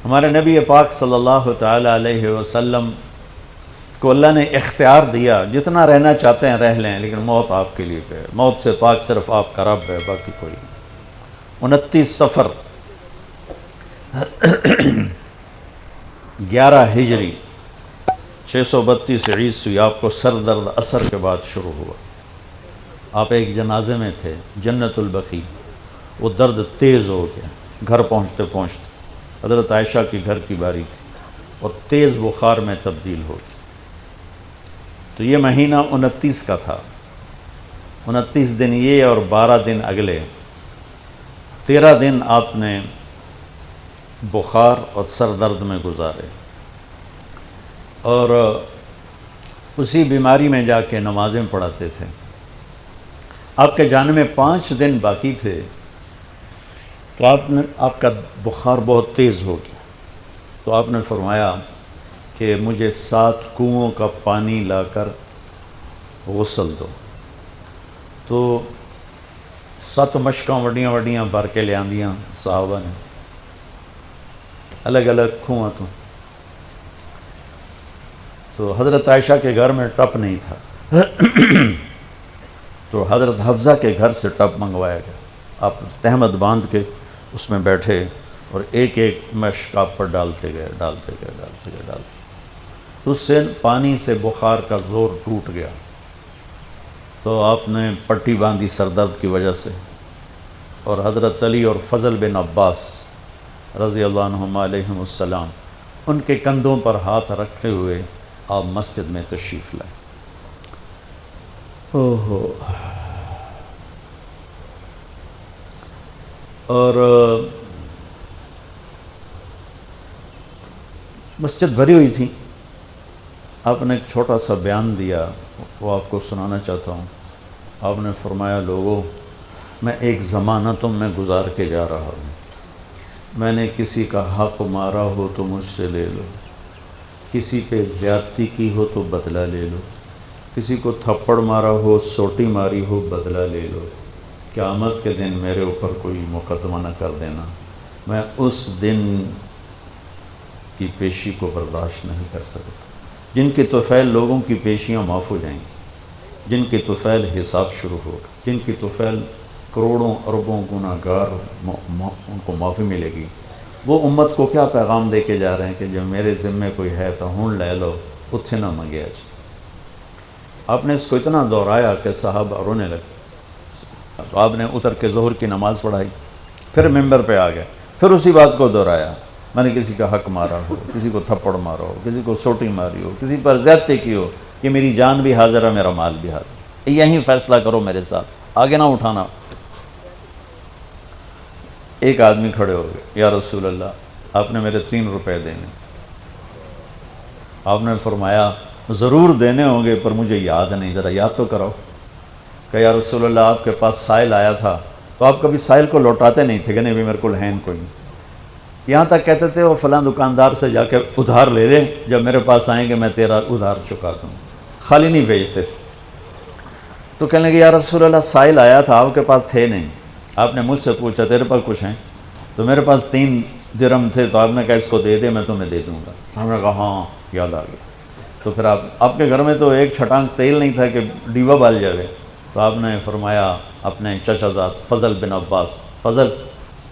ہمارے نبی پاک صلی اللہ تعالی علیہ وسلم کو اللہ نے اختیار دیا، جتنا رہنا چاہتے ہیں رہ لیں، لیکن موت آپ کے لیے ہے، موت سے پاک صرف آپ کا رب ہے، باقی کوئی نہیں۔ 29 صفر 11 ہجری 632 عیسوی آپ کو سر درد عصر کے بعد شروع ہوا۔ آپ ایک جنازے میں تھے جنت البقیع، وہ درد تیز ہو گیا، گھر پہنچتے پہنچتے حضرت عائشہ کی گھر کی باری تھی اور تیز بخار میں تبدیل ہو گئی۔ تو یہ مہینہ 29 کا تھا، 29 دن یہ اور 12 دن اگلے، 13 دن آپ نے بخار اور سر درد میں گزارے، اور اسی بیماری میں جا کے نمازیں پڑھاتے تھے۔ آپ کے جانے میں 5 دن باقی تھے تو آپ کا بخار بہت تیز ہو گیا، تو آپ نے فرمایا کہ مجھے 7 کنوؤں کا پانی لا کر غسل دو۔ تو 7 مشکاں وڈیاں وڈیاں بھر کے لے آندیاں صحابہ نے، الگ الگ کنواں تو حضرت عائشہ کے گھر میں ٹپ نہیں تھا، تو حضرت حفصہ کے گھر سے ٹپ منگوایا گیا۔ آپ تہمت باندھ کے اس میں بیٹھے اور ایک ایک مشک آپ پر ڈالتے گئے۔ اس سے پانی سے بخار کا زور ٹوٹ گیا، تو آپ نے پٹی باندھی سر درد کی وجہ سے، اور حضرت علی اور فضل بن عباس رضی اللہ عنہما علیہم السلام ان کے کندھوں پر ہاتھ رکھے ہوئے آپ مسجد میں تشریف لائے۔ اور مسجد بھری ہوئی تھی۔ آپ نے ایک چھوٹا سا بیان دیا، وہ آپ کو سنانا چاہتا ہوں۔ آپ نے فرمایا، لوگوں، میں ایک زمانہ تم میں گزار کے جا رہا ہوں، میں نے کسی کا حق مارا ہو تو مجھ سے لے لو، کسی پہ زیادتی کی ہو تو بدلہ لے لو، کسی کو تھپڑ مارا ہو، سوٹی ماری ہو، بدلہ لے لو، قیامت کے دن میرے اوپر کوئی مقدمہ نہ کر دینا، میں اس دن کی پیشی کو برداشت نہیں کر سکتا۔ جن کے طفیل لوگوں کی پیشیاں معاف ہو جائیں گی، جن کے طفیل حساب شروع ہوگا، جن کی طفیل کروڑوں اربوں گناہ گار ان کو معافی ملے گی، وہ امت کو کیا پیغام دے کے جا رہے ہیں کہ جب میرے ذمے کوئی ہے تو ہون لے لو، اتھے نہ منگیا جی۔ آپ نے اس کو اتنا دہرایا کہ صحابہ رونے لگے۔ تو آپ نے اتر کے ظہر کی نماز پڑھائی، پھر ممبر پہ آ گیا، پھر اسی بات کو دہرایا، میں نے کسی کا حق مارا ہو، کسی کو تھپڑ مارا ہو، کسی کو سوٹی ماری ہو، کسی پر زیادتی کی ہو، کہ میری جان بھی حاضر ہے، میرا مال بھی حاضر ہے، یہیں فیصلہ کرو میرے ساتھ، آگے نہ اٹھانا۔ ایک آدمی کھڑے ہو گئے، یا رسول اللہ، آپ نے میرے 3 روپے دینے۔ آپ نے فرمایا، ضرور دینے ہوں گے پر مجھے یاد نہیں، ذرا یاد تو کرو۔ کہ یا رسول اللہ، آپ کے پاس سائل آیا تھا تو آپ کبھی سائل کو لوٹاتے نہیں تھے کہ نہیں بھی میرے کو ہے کوئی نہیں، یہاں تک کہتے تھے وہ فلاں دکاندار سے جا کے ادھار لے لیں، جب میرے پاس آئیں گے میں تیرا ادھار چکا دوں، خالی نہیں بھیجتے تھے۔ تو کہنے لگے، یا رسول اللہ، سائل آیا تھا، آپ کے پاس تھے نہیں، آپ نے مجھ سے پوچھا تیرے پاس کچھ ہیں؟ تو میرے پاس 3 درہم تھے، تو آپ نے کہا اس کو دے دے، میں تمہیں دے دوں گا۔ ہم نے کہا ہاں، یاد آ گیا۔ تو پھر آپ کے گھر میں تو ایک چھٹانک تیل نہیں تھا کہ ڈیوا بال جائے، تو آپ نے فرمایا اپنے چچا زاد فضل بن عباس، فضل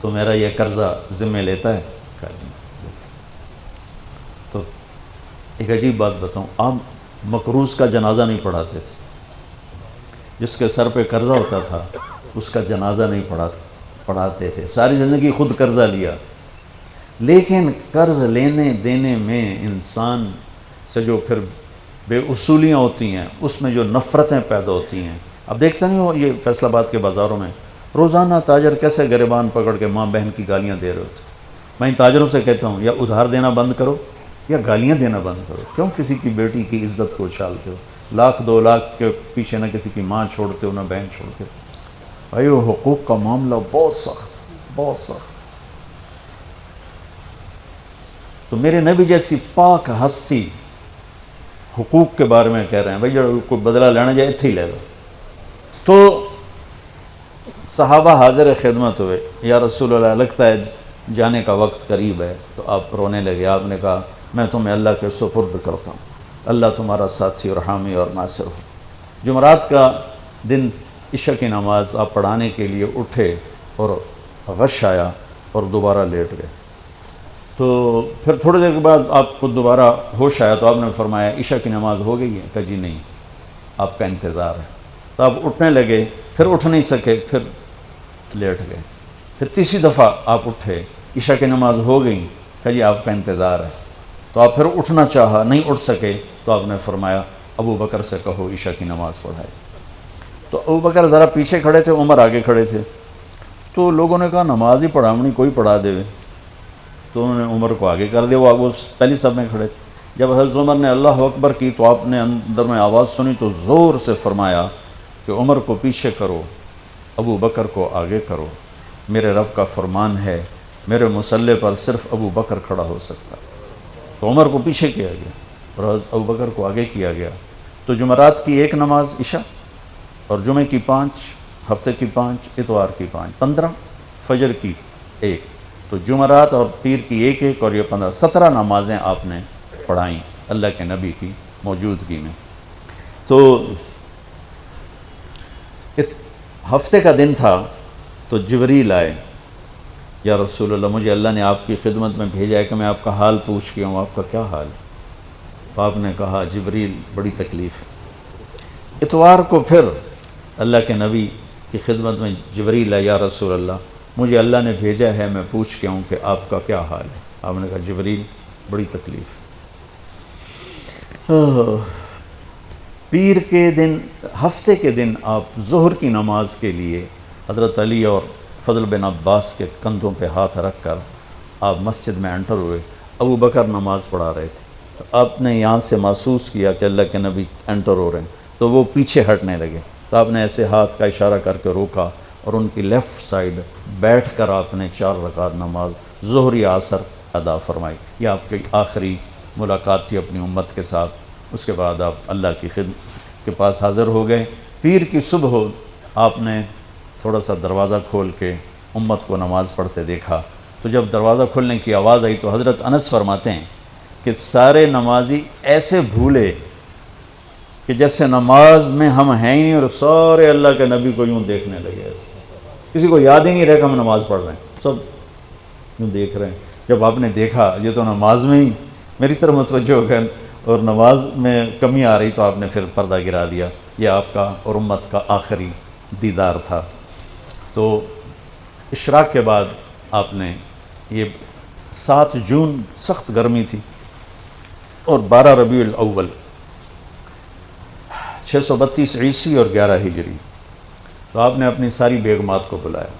تو میرا یہ قرضہ ذمہ لیتا ہے؟ تو ایک عجیب بات بتاؤں، آپ مقروض کا جنازہ نہیں پڑھاتے تھے، جس کے سر پہ قرضہ ہوتا تھا اس کا جنازہ نہیں پڑھاتے تھے، ساری زندگی خود قرضہ لیا۔ لیکن قرض لینے دینے میں انسان سے جو پھر بے اصولیاں ہوتی ہیں، اس میں جو نفرتیں پیدا ہوتی ہیں، اب دیکھتے نہیں ہو یہ فیصل آباد کے بازاروں میں روزانہ تاجر کیسے گریبان پکڑ کے ماں بہن کی گالیاں دے رہے ہوتے۔ میں ان تاجروں سے کہتا ہوں، یا ادھار دینا بند کرو یا گالیاں دینا بند کرو، کیوں کسی کی بیٹی کی عزت کو اچھالتے ہو؟ 1,00,000 2 لاکھ کے پیچھے نہ کسی کی ماں چھوڑتے ہو نہ بہن چھوڑتے ہو۔ بھائی وہ حقوق کا معاملہ بہت سخت۔ تو میرے نبی جیسی پاک ہستی حقوق کے بارے میں کہہ رہے ہیں، بھائی جو کوئی بدلہ لینا جائے اتھے ہی لے لو۔ تو صحابہ حاضر خدمت ہوئے، یا رسول اللہ، لگتا ہے جانے کا وقت قریب ہے تو آپ رونے لگے. آپ نے کہا میں تمہیں اللہ کے سپرد کرتا ہوں, اللہ تمہارا ساتھی اور حامی اور ناصر ہو. جمعرات کا دن عشاء کی نماز آپ پڑھانے کے لیے اٹھے اور غش آیا اور دوبارہ لیٹ گئے. تو پھر تھوڑی دیر کے بعد آپ کو دوبارہ ہوش آیا تو آپ نے فرمایا عشاء کی نماز ہو گئی ہے؟ کہا جی نہیں, آپ کا انتظار ہے. تو آپ اٹھنے لگے, پھر اٹھ نہیں سکے, پھر لیٹ گئے. پھر تیسری دفعہ آپ اٹھے, عشاء کی نماز ہو گئی, کہا جی آپ کا انتظار ہے. تو آپ پھر اٹھنا چاہا, نہیں اٹھ سکے, تو آپ نے فرمایا ابو بکر سے کہو عشاء کی نماز پڑھائے. تو ابو بکر ذرا پیچھے کھڑے تھے, عمر آگے کھڑے تھے. تو لوگوں نے کہا نماز ہی پڑھاونی, کوئی پڑھا دے. تو انہوں نے عمر کو آگے کر دیا, وہ پہلی صف میں کھڑے تھے. جب حضرت عمر نے اللہ اکبر کی تو آپ نے اندر میں آواز سنی تو زور سے فرمایا کہ عمر کو پیچھے کرو, ابو بکر کو آگے کرو. میرے رب کا فرمان ہے میرے مصلی پر صرف ابو بکر کھڑا ہو سکتا. تو عمر کو پیچھے کیا گیا اور ابو بکر کو آگے کیا گیا. تو جمعرات کی ایک نماز عشاء, اور جمعے کی 5, ہفتے کی 5, اتوار کی 5, 15, فجر کی 1. تو جمعرات اور پیر کی 1 اور یہ 15, 17 نمازیں آپ نے پڑھائیں اللہ کے نبی کی موجودگی میں. تو ہفتے کا دن تھا تو جبریل آئے, یا رسول اللہ مجھے اللہ نے آپ کی خدمت میں بھیجا ہے کہ میں آپ کا حال پوچھ کے ہوں, آپ کا کیا حال ہے؟ تو آپ نے کہا جبریل بڑی تکلیف ہے. اتوار کو پھر اللہ کے نبی کی خدمت میں جبریل آئے, یا رسول اللہ مجھے اللہ نے بھیجا ہے میں پوچھ کے ہوں کہ آپ کا کیا حال ہے؟ آپ نے کہا جبریل بڑی تکلیف ہے. پیر کے دن, ہفتے کے دن آپ ظہر کی نماز کے لیے حضرت علی اور فضل بن عباس کے کندھوں پہ ہاتھ رکھ کر آپ مسجد میں انٹر ہوئے. ابو بکر نماز پڑھا رہے تھے. تو آپ نے یہاں سے محسوس کیا کہ اللہ کے نبی انٹر ہو رہے ہیں, تو وہ پیچھے ہٹنے لگے. تو آپ نے ایسے ہاتھ کا اشارہ کر کے روکا اور ان کی لیفٹ سائیڈ بیٹھ کر آپ نے 4 رکعت نماز ظہر یا عصر ادا فرمائی. یہ آپ کی آخری ملاقات تھی اپنی امت کے ساتھ. اس کے بعد آپ اللہ کی خدمت کے پاس حاضر ہو گئے. پیر کی صبح آپ نے تھوڑا سا دروازہ کھول کے امت کو نماز پڑھتے دیکھا. تو جب دروازہ کھولنے کی آواز آئی تو حضرت انس فرماتے ہیں کہ سارے نمازی ایسے بھولے کہ جیسے نماز میں ہم ہیں ہی نہیں, اور سارے اللہ کے نبی کو یوں دیکھنے لگے. ایسے کسی کو یاد ہی نہیں رہا کہ ہم نماز پڑھ رہے ہیں, سب یوں دیکھ رہے ہیں. جب آپ نے دیکھا یہ تو نماز میں ہی میری طرف متوجہ ہو گئے اور نماز میں کمی آ رہی, تو آپ نے پھر پردہ گرا دیا. یہ آپ کا اور امت کا آخری دیدار تھا. تو اشراق کے بعد آپ نے, یہ 7 جون سخت گرمی تھی اور 12 ربیع الاول 632 عیسوی اور 11 ہجری. تو آپ نے اپنی ساری بیگمات کو بلایا.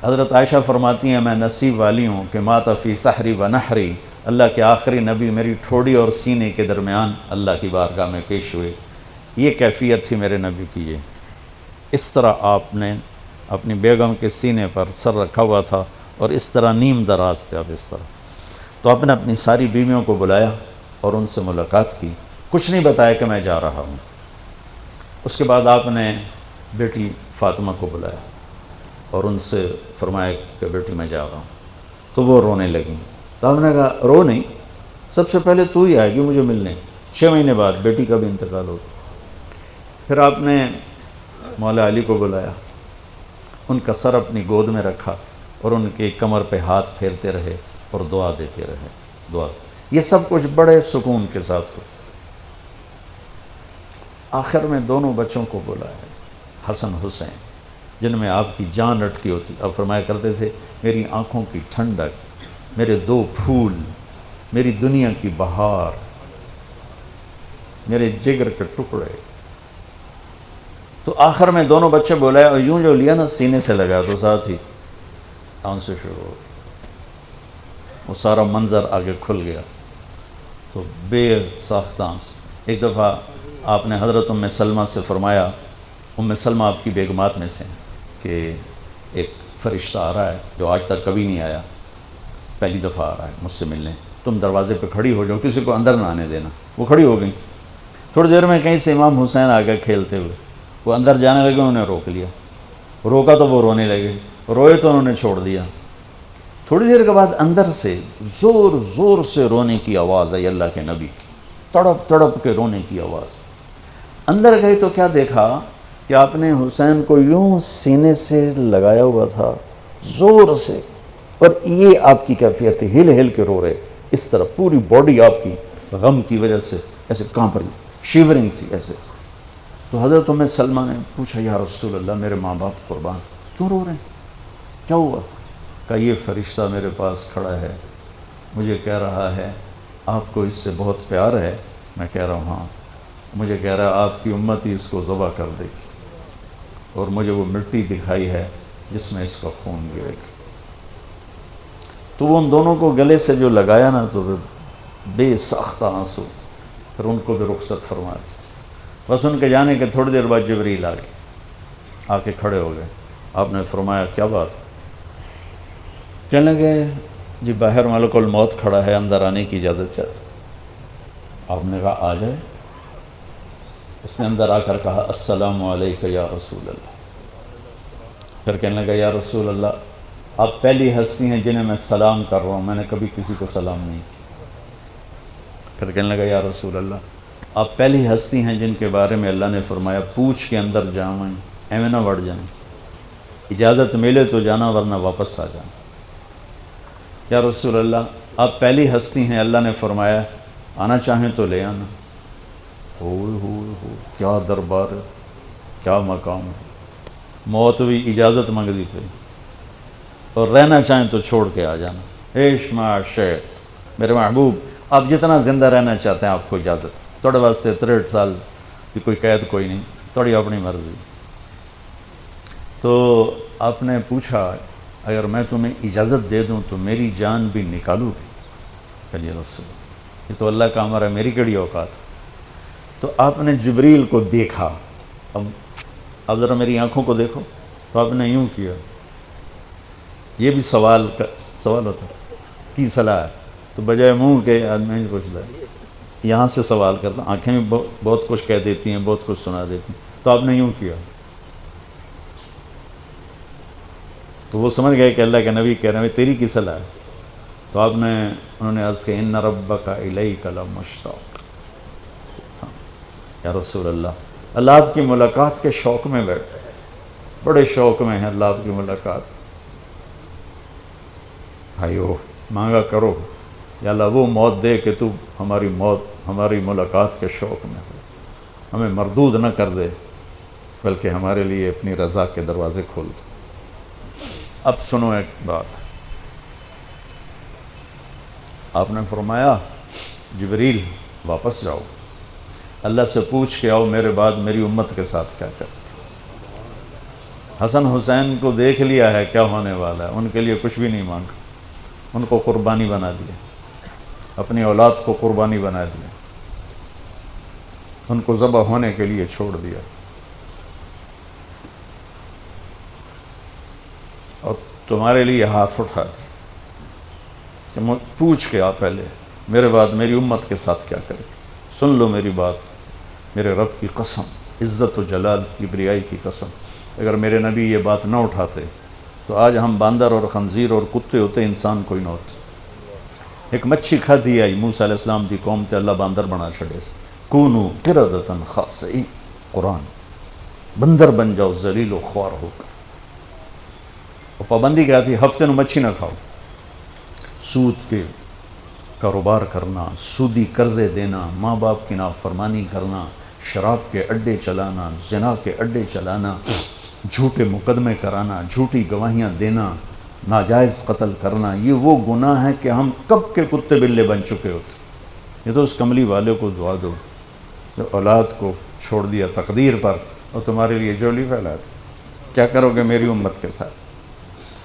حضرت عائشہ فرماتی ہیں میں نصیب والی ہوں کہ مات فی سحری و نحری, اللہ کے آخری نبی میری ٹھوڑی اور سینے کے درمیان اللہ کی بارگاہ میں پیش ہوئے. یہ کیفیت تھی میرے نبی کی. یہ اس طرح آپ نے اپنی بیگم کے سینے پر سر رکھا ہوا تھا اور اس طرح نیم دراز تھے آپ اس طرح. تو آپ نے اپنی ساری بیویوں کو بلایا اور ان سے ملاقات کی. کچھ نہیں بتایا کہ میں جا رہا ہوں. اس کے بعد آپ نے بیٹی فاطمہ کو بلایا اور ان سے فرمایا کہ بیٹی میں جا رہا ہوں. تو وہ رونے لگیں. تو آپ نے کہا رو نہیں, سب سے پہلے تو ہی آئے گی مجھے ملنے. 6 مہینے بعد بیٹی کا بھی انتقال ہو گیا. پھر آپ نے مولا علی کو بلایا, ان کا سر اپنی گود میں رکھا اور ان کے کمر پہ ہاتھ پھیرتے رہے اور دعا دیتے رہے. دعا, یہ سب کچھ بڑے سکون کے ساتھ ہو. آخر میں دونوں بچوں کو بلایا, حسن حسین, جن میں آپ کی جان اٹکی ہوتی. آپ فرمایا کرتے تھے میری آنکھوں کی ٹھنڈک, میرے 2 پھول, میری دنیا کی بہار, میرے جگر کے ٹکڑے. تو آخر میں دونوں بچے بلائے اور یوں جو لیا نا سینے سے لگا تو ساتھ ہی آن سے شروع ہو. وہ سارا منظر آگے کھل گیا. تو بے ساختہ ایک دفعہ آپ نے حضرت ام سلمہ سے فرمایا, ام سلمہ آپ کی بیگمات میں سے, کہ ایک فرشتہ آ رہا ہے جو آج تک کبھی نہیں آیا, پہلی دفعہ آ رہا ہے مجھ سے ملنے, تم دروازے پہ کھڑی ہو جاؤ, کسی کو اندر نہ آنے دینا. وہ کھڑی ہو گئی. تھوڑی دیر میں کہیں سے امام حسین آ گئے کھیلتے ہوئے. وہ اندر جانے لگے, انہوں نے روک لیا. روکا تو وہ رونے لگے, روئے تو انہوں نے چھوڑ دیا. تھوڑی دیر کے بعد اندر سے زور زور سے رونے کی آواز آئی اللہ کے نبی کی، تڑپ تڑپ کے رونے کی آواز۔ اندر گئے تو کیا دیکھا کہ آپ نے حسین کو یوں سینے سے لگایا ہوا تھا زور سے، اور یہ آپ کی کیفیت تھی، ہل ہل کے رو رہے اس طرح، پوری باڈی آپ کی غم کی وجہ سے ایسے کانپ رہی، شیورنگ تھی ایسے۔ تو حضرت ام سلمہ نے پوچھا یا رسول اللہ میرے ماں باپ قربان، کیوں رو رہے ہیں، کیا ہوا؟ کہا یہ فرشتہ میرے پاس کھڑا ہے، مجھے کہہ رہا ہے آپ کو اس سے بہت پیار ہے۔ میں کہہ رہا ہوں ہاں۔ مجھے کہہ رہا ہے آپ کی امت ہی اس کو ذبح کر دے گی، اور مجھے وہ مٹی دکھائی ہے جس میں اس کا خون گرے گا۔ تو وہ ان دونوں کو گلے سے جو لگایا نا، تو بے ساختہ آنسو، پھر ان کو بھی رخصت فرما دی۔ بس ان کے جانے کے تھوڑی دیر بعد جبریل آ کے کھڑے ہو گئے۔ آپ نے فرمایا کیا بات؟ کہنے لگے جی باہر ملک الموت کھڑا ہے، اندر آنے کی اجازت چاہتا۔ آپ نے کہا آ جائے۔ اس نے اندر آ کر کہا السلام علیکہ یا رسول اللہ۔ پھر کہنے لگا یا رسول اللہ آپ پہلی ہستی ہیں جنہیں میں سلام کر رہا ہوں، میں نے کبھی کسی کو سلام نہیں کیا۔ پھر کہنے لگا یا رسول اللہ آپ پہلی ہستی ہیں جن کے بارے میں اللہ نے فرمایا پوچھ کے اندر جائیں، ایویں نہ بڑھ جائیں، اجازت ملے تو جانا ورنہ واپس آ جانا۔ یا رسول اللہ آپ پہلی ہستی ہیں اللہ نے فرمایا آنا چاہیں تو لے آنا۔ ہو کیا دربار ہے، کیا مقام ہے۔ موت بھی اجازت منگ دی پہ، اور رہنا چاہیں تو چھوڑ کے آ جانا۔ عیش ما شئت، میرے محبوب آپ جتنا زندہ رہنا چاہتے ہیں آپ کو اجازت، تھوڑے واسطے 63 سال کی کوئی قید کوئی نہیں، تھوڑی اپنی مرضی۔ تو آپ نے پوچھا اگر میں تمہیں اجازت دے دوں تو میری جان بھی نکالو گی؟ کہ جی رسول یہ تو اللہ کا امر ہے، میری کڑی اوقات۔ تو آپ نے جبریل کو دیکھا، اب ذرا میری آنکھوں کو دیکھو، تو آپ نے یوں کیا، یہ بھی سوال ہوتا کی صلاح ہے، تو بجائے منہ کے آدمی نہیں پوچھتا، یہاں سے سوال کرتا، آنکھیں بھی بہت کچھ کہہ دیتی ہیں، بہت کچھ سنا دیتی ہیں۔ تو آپ نے یوں کیا، تو وہ سمجھ گئے کہ اللہ کے نبی کہہ رہے ہیں تیری کی صلاح ہے۔ تو انہوں نے عرض کہ ان ربک الیک لمشتاق، یا رسول اللہ آپ کی ملاقات کے شوق میں بیٹھے، بڑے شوق میں ہیں اللہ آپ کی ملاقات۔ بھائیو مانگا کرو یا اللہ وہ موت دے کہ تو ہماری ملاقات کے شوق میں ہو، ہمیں مردود نہ کر دے بلکہ ہمارے لیے اپنی رضا کے دروازے کھول دے۔ اب سنو ایک بات، آپ نے فرمایا جبریل واپس جاؤ، اللہ سے پوچھ کے آؤ میرے بعد میری امت کے ساتھ کیا کر۔ حسن حسین کو دیکھ لیا ہے کیا ہونے والا ہے، ان کے لیے کچھ بھی نہیں مانگا، ان کو قربانی بنا دیا، اپنی اولاد کو قربانی بنا دیا، ان کو ذبح ہونے کے لیے چھوڑ دیا۔ اور تمہارے لیے ہاتھ اٹھا دیا کہ پوچھ کے آ پہلے میرے بعد میری امت کے ساتھ کیا کرے۔ سن لو میری بات، میرے رب کی قسم، عزت و جلال کی کبریائی کی قسم، اگر میرے نبی یہ بات نہ اٹھاتے تو آج ہم باندر اور خنزیر اور کتے ہوتے، انسان کوئی نہ ہوتے۔ ایک مچھی کھا دی آئی موسیٰ علیہ السلام دی قوم تے اللہ باندر بنا چھڑے سے، کونو قردتن خاسئین، قرآن، بندر بن جاؤ ذلیل و خوار ہو کر۔ اور پابندی کیا تھی؟ ہفتے نو مچھی نہ کھاؤ، سود کے کاروبار کرنا، سودی قرضے دینا، ماں باپ کی نافرمانی کرنا، شراب کے اڈے چلانا، زنا کے اڈے چلانا، جھوٹے مقدمے کرانا، جھوٹی گواہیاں دینا، ناجائز قتل کرنا، یہ وہ گناہ ہیں کہ ہم کب کے کتے بلے بن چکے ہوتے۔ یہ تو اس کملی والے کو دعا دو جو اولاد کو چھوڑ دیا تقدیر پر اور تمہارے لیے جولی پھیلا دی، کیا کرو گے میری امت کے ساتھ؟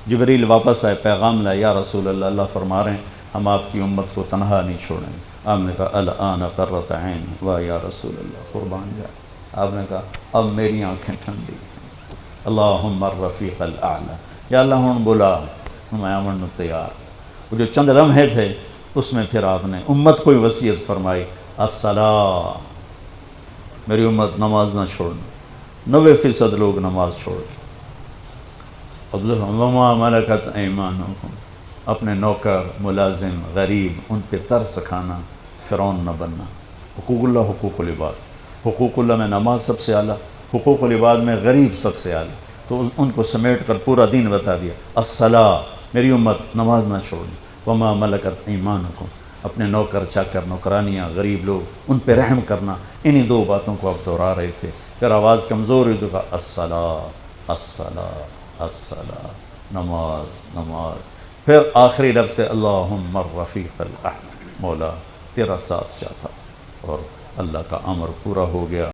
جبریل واپس آئے، پیغام لائے، یا رسول اللہ فرما رہے ہیں ہم آپ کی امت کو تنہا نہیں چھوڑیں گے۔ آپ نے کہا الآن قرۃ عینی، واہ یا رسول اللہ قربان جائے۔ آپ نے کہا اب میری آنکھیں ٹھنڈی ہیں، اللہم الرفیق الاعلی، یا اللہ ہوں بلا، میں آمن تیار۔ وہ جو چند لمحے تھے اس میں پھر آپ نے امت کو وصیت فرمائی، الصلاۃ، میری امت نماز نہ چھوڑنا، 90% لوگ نماز چھوڑ گئے۔ وما ملکت ایمانکم، اپنے نوکر، ملازم، غریب ان پہ ترس کھانا، فرعون نہ بننا۔ حقوق اللہ، حقوق العباد۔ حقوق اللہ میں نماز سب سے اعلیٰ، حقوق العباد میں غریب سب سے اعلیٰ، تو ان کو سمیٹ کر پورا دین بتا دیا۔ الصلاۃ، میری امت نماز نہ چھوڑی، وما ملکت ایمانکم، اپنے نوکر چاکر، نوکرانیاں، غریب لوگ ان پہ رحم کرنا۔ انہی دو باتوں کو اب دہرا رہے تھے۔ پھر آواز کمزور ہوئی تو کہا الصلاۃ الصلاۃ الصلاۃ، نماز نماز۔ پھر آخری لفظ سے اللہم الرفیق الاعلی، مولا تیرا ساتھ چاہتا، اور اللہ کا امر پورا ہو گیا۔